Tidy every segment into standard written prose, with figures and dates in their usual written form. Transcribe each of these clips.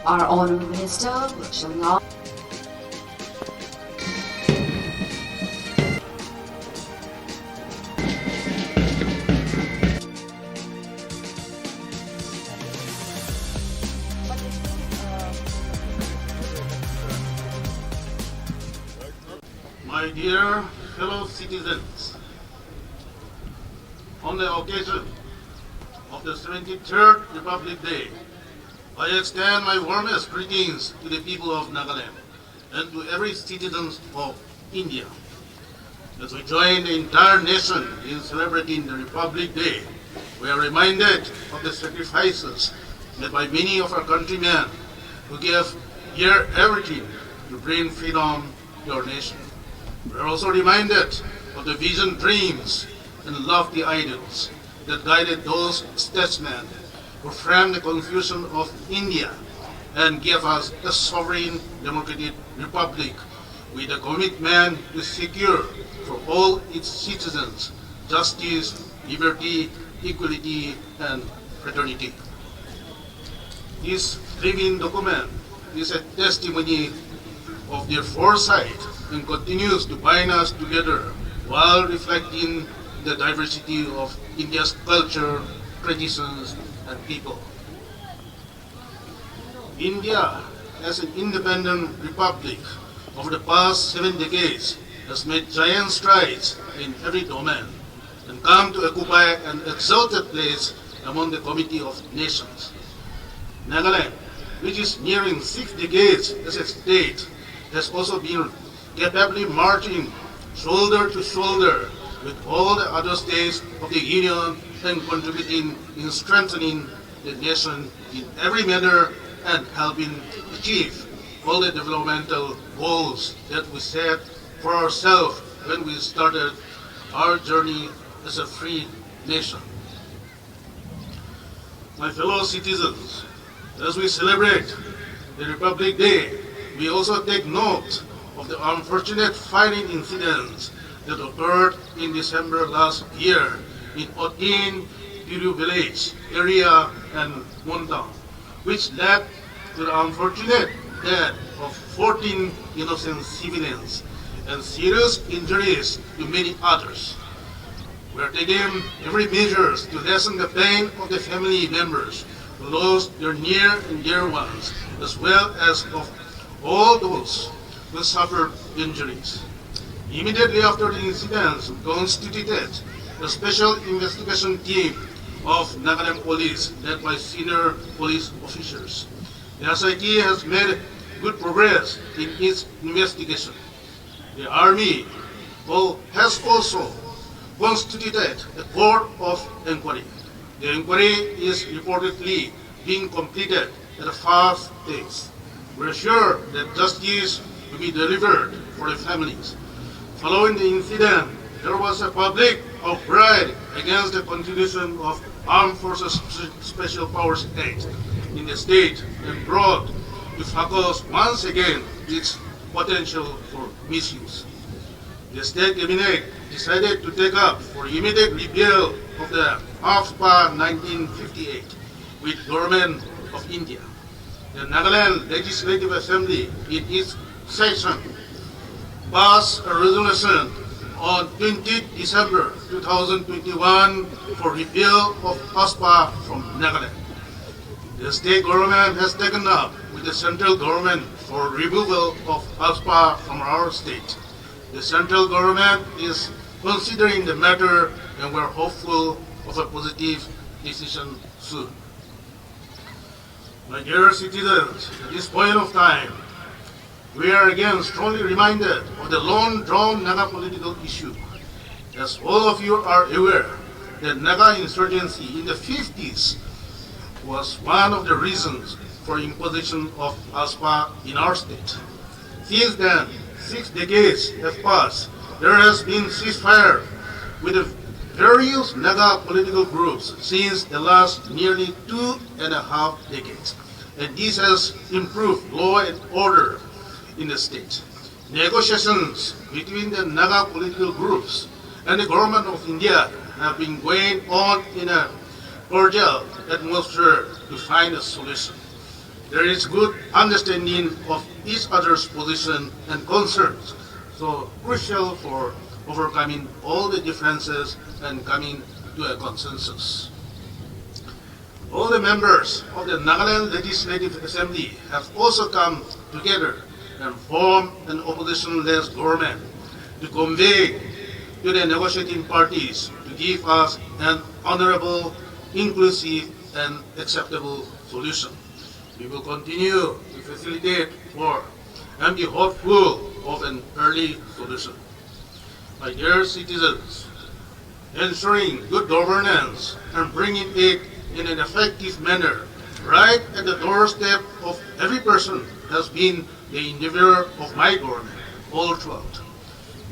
Our Honourable Minister shall now. My dear fellow citizens, on the occasion of the 73rd Republic Day, I extend my warmest greetings to the people of Nagaland and to every citizen of India. As we join the entire nation in celebrating the Republic Day, we are reminded of the sacrifices made by many of our countrymen who gave their everything to bring freedom to our nation. We are also reminded of the vision, dreams, and lofty ideals that guided those statesmen who framed the Constitution of India and gave us a sovereign democratic republic with a commitment to secure for all its citizens justice, liberty, equality, and fraternity. This living document is a testimony of their foresight and continues to bind us together while reflecting the diversity of India's culture, traditions, and people. India, as an independent republic, over the past 7 decades has made giant strides in every domain and come to occupy an exalted place among the Committee of Nations. Nagaland, which is nearing 6 decades as a state, has also been capably marching shoulder to shoulder with all the other states of the Union and contributing in strengthening the nation in every manner and helping achieve all the developmental goals that we set for ourselves when we started our journey as a free nation. My fellow citizens, as we celebrate the Republic Day, we also take note of the unfortunate firing incidents that occurred in December last year in Otin, Piru village area and Montown, which led to the unfortunate death of 14 innocent civilians and serious injuries to many others. We are taking every measure to lessen the pain of the family members who lost their near and dear ones, as well as of all those who suffered injuries. Immediately after the incidents, we constituted a special investigation team of Nagaland Police led by senior police officers. The SIT has made good progress in its investigation. The Army has also constituted a court of inquiry. The inquiry is reportedly being completed at a fast pace. We are sure that justice will be delivered for the families. Following the incident, there was a public outcry against the continuation of Armed Forces Special Powers Act in the state and brought to focus once again its potential for misuse. The State Cabinet decided to take up for immediate repeal of the AFPA 1958 with Government of India. The Nagaland Legislative Assembly in its session passed a resolution on 20 December 2021 for repeal of AFPA from Nagaland. The state government has taken up with the central government for removal of AFPA from our state. The central government is considering the matter and we are hopeful of a positive decision soon. My dear citizens, at this point of time, we are again strongly reminded of the long-drawn Naga political issue. As all of you are aware, the Naga insurgency in the 50s was one of the reasons for imposition of AFPA in our state. Since then, 6 decades have passed. There has been ceasefire with the various Naga political groups since the last nearly 2.5 decades. And this has improved law and order in the state. Negotiations between the Naga political groups and the government of India have been going on in a cordial atmosphere to find a solution. there is good understanding of each other's position and concerns, so crucial for overcoming all the differences and coming to a consensus. All the members of the Nagaland Legislative Assembly have also come together and formed an opposition-led government to convey to the negotiating parties to give us an honorable, inclusive, and acceptable solution. We will continue to facilitate for and be hopeful of an early solution. My dear citizens, ensuring good governance and bringing it in an effective manner right at the doorstep of every person has been the endeavor of my government all throughout.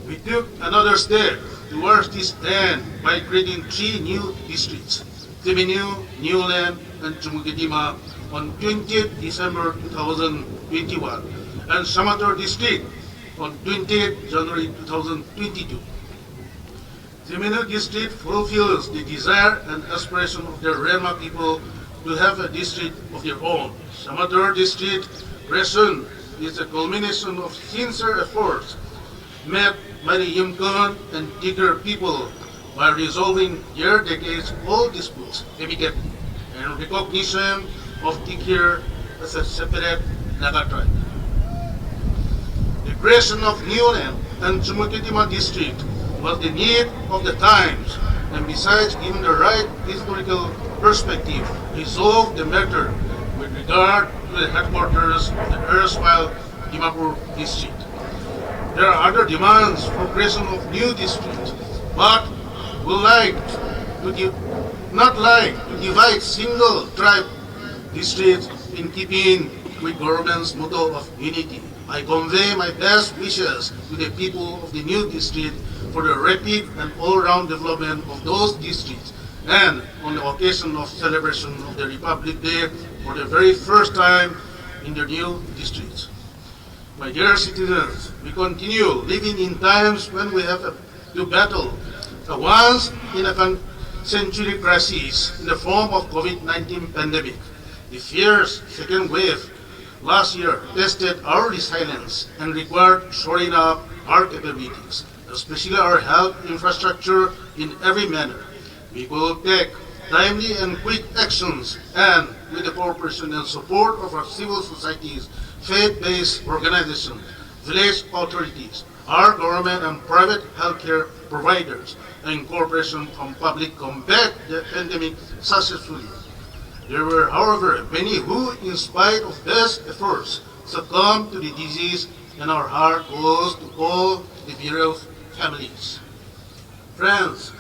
We took another step towards this end by creating 3 new districts, Timinu, Newland, and Chumukedima on 20th December 2021, and Samator District on 20th January 2022. Timinu District fulfills the desire and aspiration of the Rema people to have a district of their own. Samator District creation is a culmination of sincere efforts made by the Yimkon and Tigger people by resolving their decades-old disputes amicably and recognition of Tigger as a separate Naga tribe. The creation of Newland and Chumukedima District was the need of the times, and besides given the right historical perspective, resolved the matter with regard to the headquarters of the erstwhile Dimapur district. There are other demands for creation of new districts, but would not like to divide single tribe districts in keeping with government's motto of unity. I convey my best wishes to the people of the new district for the rapid and all-round development of those districts, and on the occasion of celebration of the Republic Day for the very first time in the new districts. My dear citizens, we continue living in times when we have to battle a once-in-a-century crisis in the form of COVID-19 pandemic. The fierce second wave last year tested our resilience and required shoring up our capabilities, especially our health infrastructure in every manner. We will take timely and quick actions, and with the cooperation and support of our civil societies, faith-based organizations, village authorities, our government and private healthcare providers, and cooperation from public combat the pandemic successfully. There were, however, many who, in spite of best efforts, succumbed to the disease, and our heart goes to all the bereaved families. Friends,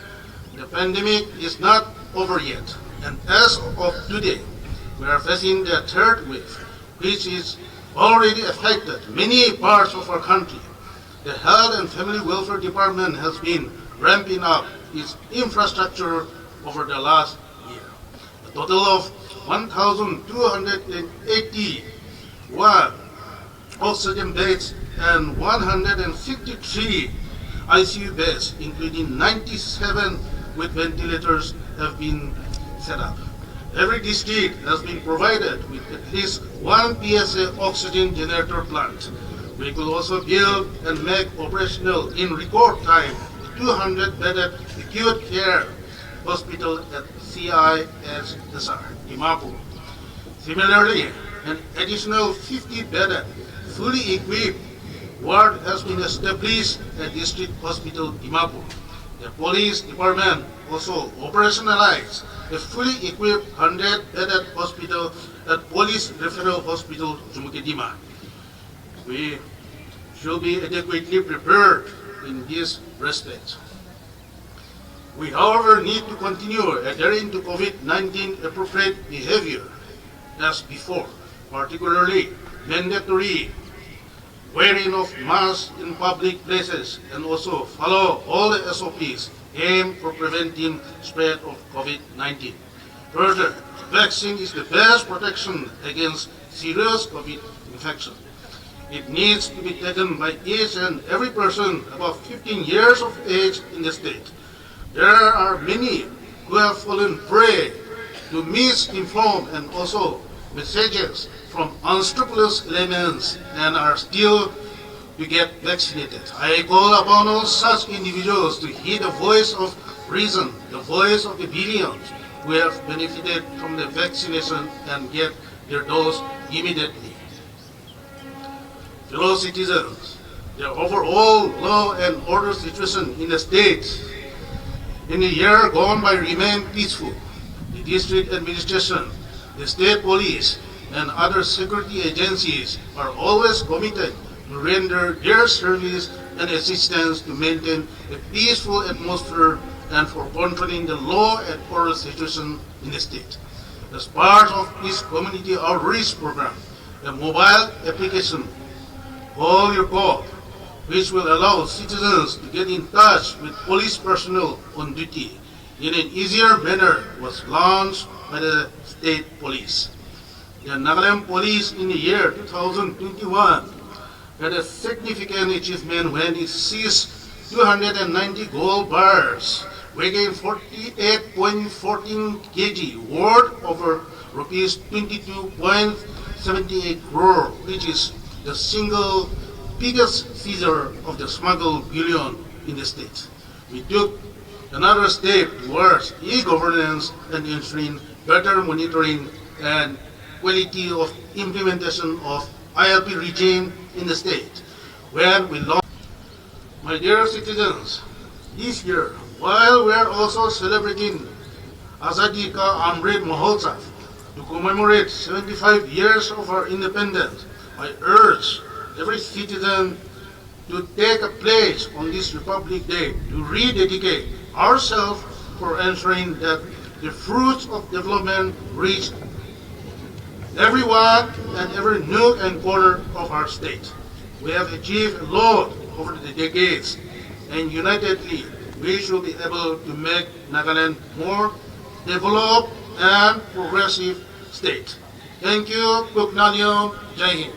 the pandemic is not over yet, and as of today, we are facing the third wave, which is already affected many parts of our country. The Health and Family Welfare Department has been ramping up its infrastructure over the last year. A total of 1,281 oxygen beds and 153 ICU beds, including 97 with ventilators, have been set up. Every district has been provided with at least one PSA oxygen generator plant. We could also build and make operational in record time 200-bedded acute care hospital at CISSR, Dimapur. Similarly, an additional 50-bedded, fully equipped ward has been established at District Hospital Dimapur. The police department also operationalized a fully equipped 100-bedded hospital at Police Referral Hospital Chumukedima. We should be adequately prepared in this respect. We, however, need to continue adhering to COVID-19 appropriate behavior as before, particularly mandatory wearing of masks in public places, and also follow all the SOPs aimed for preventing spread of COVID-19. Further, vaccine is the best protection against serious COVID infection. It needs to be taken by each and every person above 15 years of age in the state. There are many who have fallen prey to misinformed and also messages from unscrupulous elements and are still to get vaccinated. I call upon all such individuals to heed the voice of reason, the voice of the billions who have benefited from the vaccination and get their dose immediately. Fellow citizens, the overall law and order situation in the state in the year gone by remained peaceful. The district administration, the state police, and other security agencies are always committed to render their service and assistance to maintain a peaceful atmosphere and for controlling the law and order situation in the state. As part of this community outreach program, a mobile application, Call Your Cop, which will allow citizens to get in touch with police personnel on duty in an easier manner, was launched by the state police. The Nagaland police in the year 2021 had a significant achievement when it seized 290 gold bars, weighing 48.14 kg, worth over rupees 22.78 crore, which is the single biggest seizure of the smuggled bullion in the state. We took another step towards e-governance and ensuring better monitoring and quality of implementation of ILP regime in the state. When we launched, my dear citizens, this year, while we are also celebrating Azadi Ka Amrit Mahotsav to commemorate 75 years of our independence, I urge every citizen to take a pledge on this Republic Day to rededicate ourselves for ensuring that the fruits of development reach everyone and every nook and corner of our state. We have achieved a lot over the decades, and unitedly we should be able to make Nagaland more developed and progressive state. Thank you. Puknalyo. Jai Hind.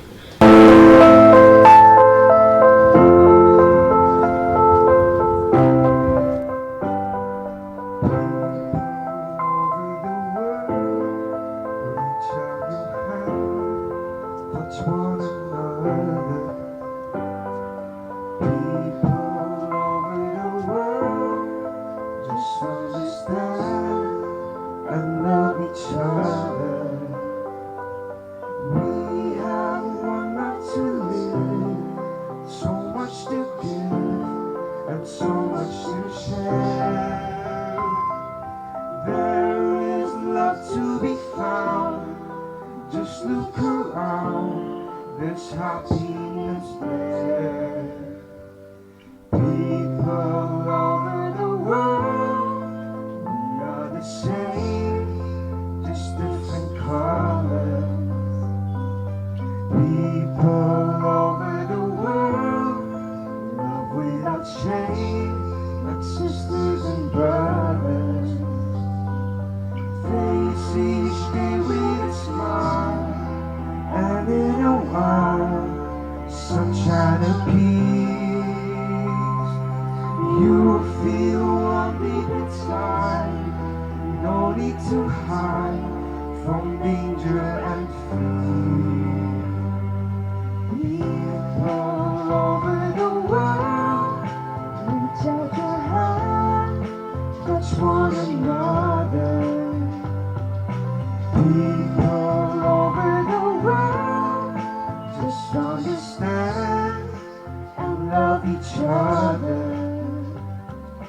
So much to share. There is love to be found. Just look around. There's happiness there. People all over the world, we are the same, just different colors. People all over the world, love without shame, like sisters and brothers. Face each day with a smile, and in a while, sunshine and peace. You'll feel warm deep inside. No need to hide from danger and fear. People all over the world, reach out your hand, touch one another.